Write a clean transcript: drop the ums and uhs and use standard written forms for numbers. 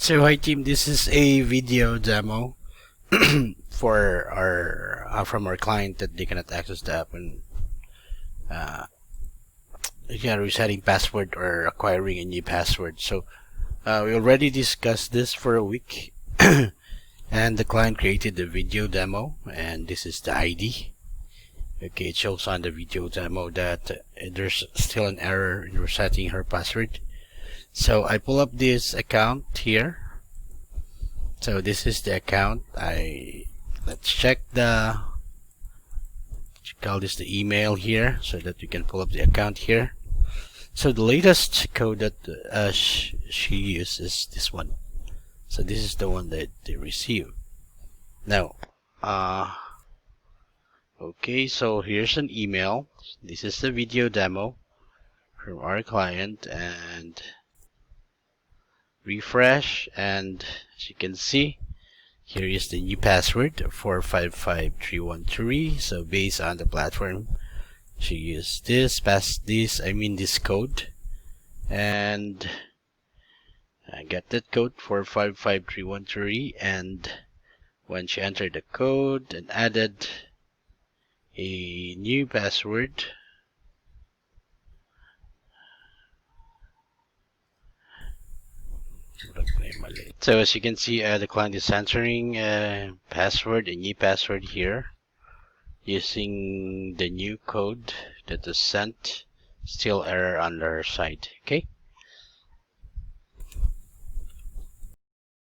So hi team, this is a video demo for our from our client that they cannot access the app and resetting password or acquiring a new password. So we already discussed this for a week and the client created the video demo, and this is the ID. Okay, it shows on the video demo that there's still an error in resetting her password. So I pull up this account here. So this is the account. Let's check call this the email here so that we can pull up the account here. So the latest code that she uses is this one. So this is the one that they receive. Now, okay, so here's an email. This is the video demo from our client, and refresh, and as you can see, here is the new password 455313. So based on the platform, she used this code, and I got that code 455313. And when she entered the code and added a new password, so as you can see, the client is entering a new password here using the new code that was sent. Still error on their side. Okay.